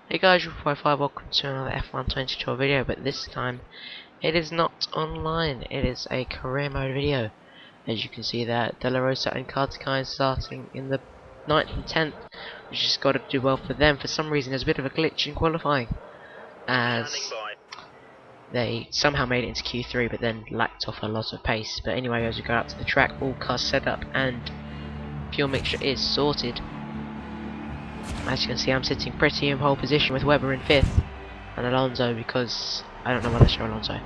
Hey guys, your Wi-Fi, welcome to another F1 2012 video, but this time it is not online, it is a career mode video. As you can see there, De La Rosa and Kartikai starting in the 9th and 10th, which has got to do well for them. For some reason there's a bit of a glitch in qualifying, as they somehow made it into Q3 but then lacked off a lot of pace. But anyway, as we go out to the track, all cars set up and fuel mixture is sorted. As you can see, I'm sitting pretty in pole position with Webber in 5th and Alonso, because I don't know why they show Alonso.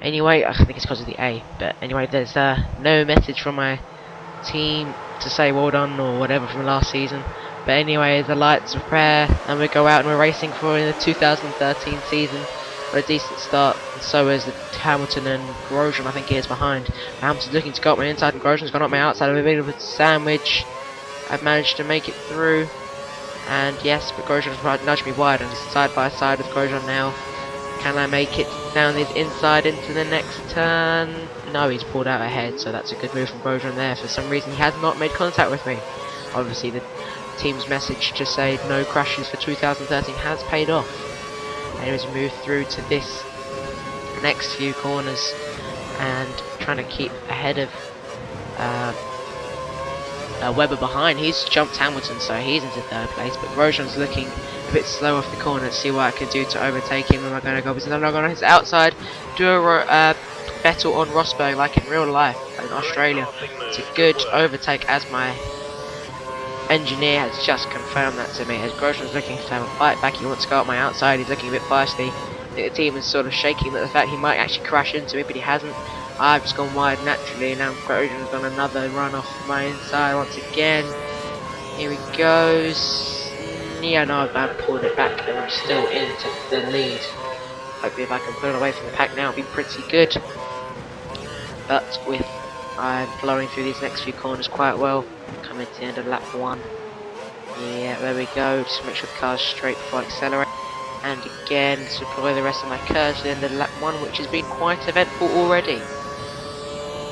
Anyway, I think it's because of the A. But anyway, there's no message from my team to say well done or whatever from last season. But anyway, the lights are there and we go out and we're racing for the 2013 season. Got a decent start, and so is the Hamilton and Grosjean, I think he is behind. Hamilton's looking to go up my inside and Grosjean's gone up my outside. A bit of a sandwich. I've managed to make it through. And yes, but Grosjean's nudged me wide, and it's side by side with Grosjean now. Can I make it down his inside into the next turn? No, he's pulled out ahead, so that's a good move from Grosjean there. For some reason, he has not made contact with me. Obviously, the team's message to say no crashes for 2013 has paid off. Anyways, we move through to this next few corners and trying to keep ahead of Webber behind. He's jumped Hamilton, so he's into 3rd place, but Grosjean's looking a bit slow off the corner. Let's see what I can do to overtake him. Am I going to go? I'm not going on his outside, do a Vettel on Rosberg like in real life in Australia. It's a good overtake, as my engineer has just confirmed that to me. As Grosjean's looking to have a fight back, he wants to go up my outside, he's looking a bit feisty. I think the team is sort of shaking at the fact he might actually crash into me, but he hasn't. I've just gone wide naturally. Now Grosjean's done another run off my inside once again. Here he goes. Yeah, no, I've pulled it back and I'm still into the lead. Hopefully if I can pull it away from the pack now, it'll be pretty good. But with I'm blowing through these next few corners quite well. Coming to the end of lap 1. Yeah, there we go. Just make sure the car's straight before I accelerate. And again, deploy the rest of my curves at the end of lap 1, which has been quite eventful already,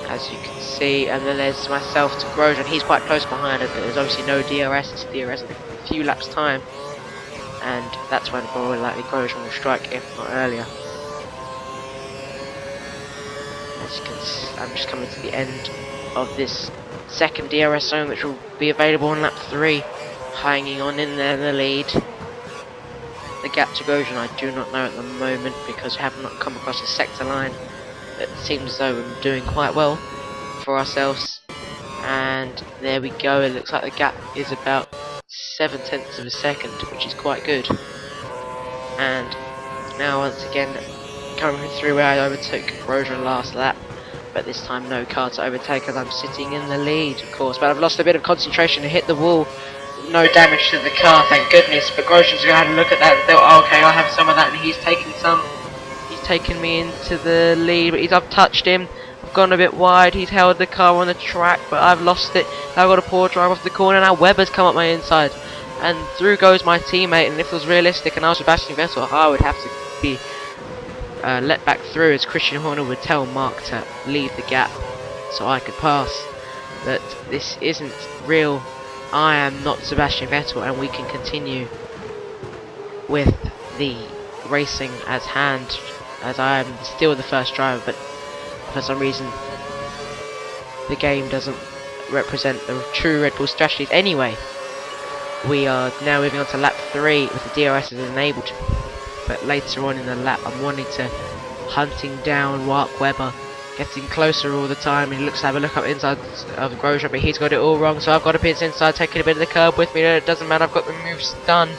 as you can see. And then there's myself to Grosjean. He's quite close behind it, but there's obviously no DRS. It's DRS in a few laps time, and that's when probably likely Grosjean will strike, if not earlier. As you can see, I'm just coming to the end of this second DRS zone, which will be available on lap 3. Hanging on in there in the lead. The gap to Grosjean I do not know at the moment, because we have not come across a sector line. It seems as though we're doing quite well for ourselves. And there we go, it looks like the gap is about 0.7 of a second, which is quite good. And now once again coming through where I overtook Grosjean last lap, but this time no car to overtake as I'm sitting in the lead, of course. But I've lost a bit of concentration and hit the wall. No damage to the car, thank goodness. But Grosjean's gonna have a look at that and thought, oh, okay, I'll have some of that, and he's taken some. He's taken me into the lead, but I've touched him. I've gone a bit wide. He's held the car on the track, but I've lost it. Now I've got a poor drive off the corner. Now Webber's come up my inside, and through goes my teammate. And if it was realistic and I was Sebastian Vettel, I would have to be let back through, as Christian Horner would tell Mark to leave the gap so I could pass. But this isn't real. I am not Sebastian Vettel, and we can continue with the racing as hand, as I am still the first driver, but for some reason the game doesn't represent the true Red Bull strategies. Anyway, we are now moving on to lap 3 with the DRS is enabled, but later on in the lap I'm wanting to hunting down Mark Webber, getting closer all the time. He looks to have a look up inside of Grosjean, but he's got it all wrong, so I've got to pitch inside, taking a bit of the curb with me. It doesn't matter, I've got the moves done.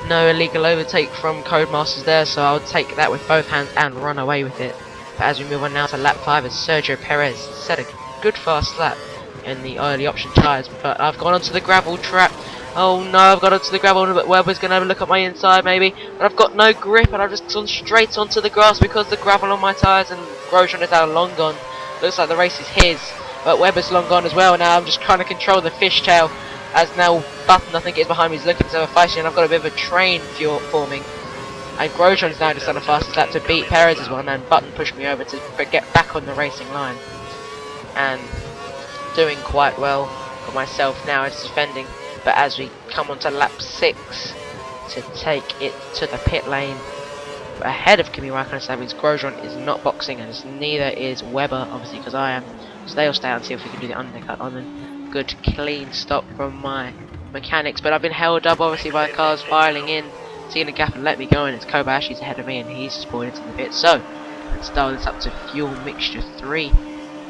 No illegal overtake from Codemasters there, so I'll take that with both hands and run away with it. But as we move on now to lap 5, as Sergio Perez set a good fast lap in the early option tyres, but I've gone onto the gravel trap. Oh no, I've got onto the gravel, but Webber's going to have a look at my inside maybe, but I've got no grip and I've just gone straight onto the grass because the gravel on my tyres, and Grosjean is now long gone. Looks like the race is his, but Webber's long gone as well. Now I'm just trying to control the fishtail, as now Button, I think, is behind me, he's looking to have a fight, and I've got a bit of a train forming. And Grosjean is now just on the fastest lap to beat Perez as well, and Button pushed me over to get back on the racing line. And doing quite well for myself now, it's defending. But as we come on to lap 6, to take it to the pit lane ahead of Kimi Raikkonen. So that means Grosjean is not boxing, and neither is Webber, obviously, because I am. So they'll stay out and see if we can do the undercut on them. Good clean stop from my mechanics, but I've been held up obviously by cars filing in, seeing a gap and let me go, and it's Kobayashi's ahead of me and he's spawned into the pit. So let's dial this up to fuel mixture 3.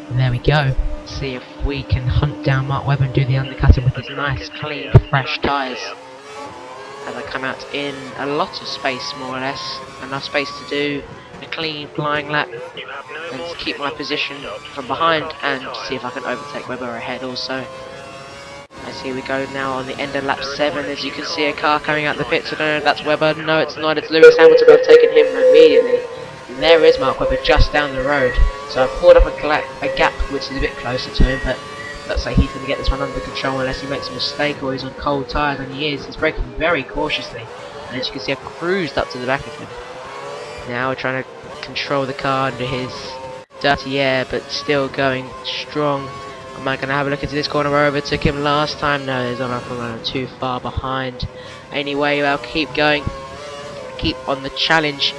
And there we go. See if we can hunt down Mark Webber and do the undercutting with his nice, clean, fresh tyres. As I come out in a lot of space, more or less. Enough space to do a clean flying lap and to keep my position from behind and see if I can overtake Webber ahead also. As here we go now on the end of lap 7, as you can see a car coming out the pits. I don't know if that's Webber. No, it's not. It's Lewis Hamilton, but I've taken him immediately. And there is Mark Webber just down the road. So I've pulled up a gap which is a bit closer to him, but looks like he's going to get this one under control unless he makes a mistake or he's on cold tyres, and he is. He's braking very cautiously. And as you can see, I've cruised up to the back of him. Now we're trying to control the car under his dirty air, but still going strong. Am I going to have a look into this corner where I overtook him last time? No, there's I'm too far behind. Anyway, I'll keep going. Keep on the challenge.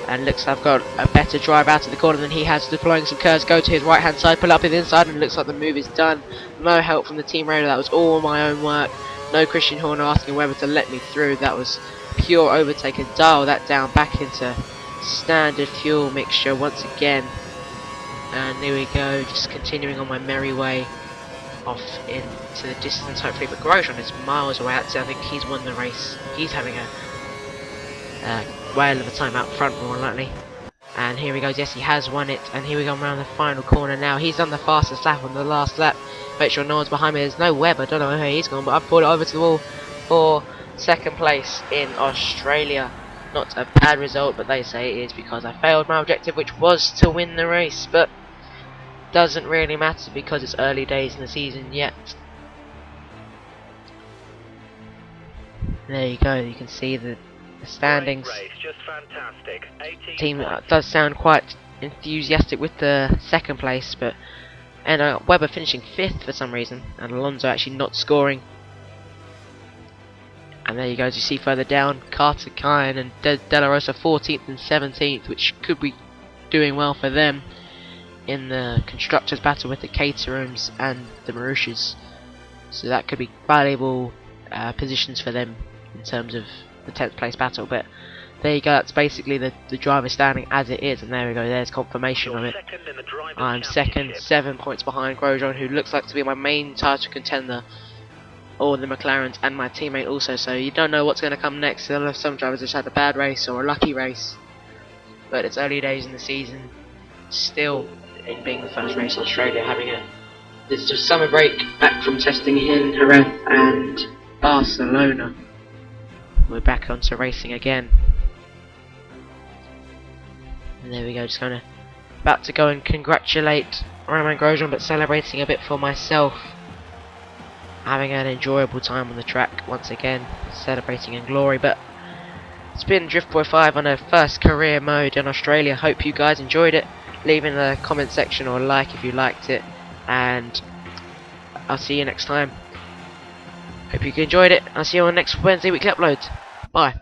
And looks like I've got a better drive out of the corner than he has, deploying some curves, go to his right hand side, pull up his inside, and it looks like the move is done. No help from the team radar, that was all my own work. No Christian Horner asking Webber to let me through, that was pure overtake, and dial that down back into standard fuel mixture once again. And here we go, just continuing on my merry way off into the distance hopefully, but Grosjean is miles away. Actually, I think he's won the race. He's having a whale of a time out front more likely. And here he goes, yes he has won it, and here we go around the final corner now. He's done the fastest lap on the last lap. Make sure no one's behind me. There's no Webber, I don't know where he's gone, but I've pulled it over to the wall for second place in Australia. Not a bad result, but they say it is because I failed my objective, which was to win the race, but doesn't really matter because it's early days in the season yet. There you go, you can see the standings. Team does sound quite enthusiastic with the second place, but Webber finishing 5th for some reason, and Alonso actually not scoring. And there you go, as you see further down, Carter, Kyan and De La Rosa 14th and 17th, which could be doing well for them in the constructors battle with the Caterhams and the Marushas. So that could be valuable positions for them in terms of the 10th place battle. But there you go, that's basically the driver standing as it is, and there we go, there's confirmation of it. I'm second, 7 points behind Grosjean, who looks like to be my main title contender, or the McLarens and my teammate also, so you don't know what's going to come next. Some drivers just had a bad race or a lucky race, but it's early days in the season. Still, it being the first race in Australia, having this just summer break, back from testing in Jerez and Barcelona. We're back onto racing again. And there we go, just about to go and congratulate Romain Grosjean, but celebrating a bit for myself. Having an enjoyable time on the track once again, celebrating in glory. But it's been Driftboy 5 on a first career mode in Australia. Hope you guys enjoyed it. Leave in the comment section or like if you liked it, and I'll see you next time. Hope you enjoyed it. I'll see you on next Wednesday weekly uploads. Bye.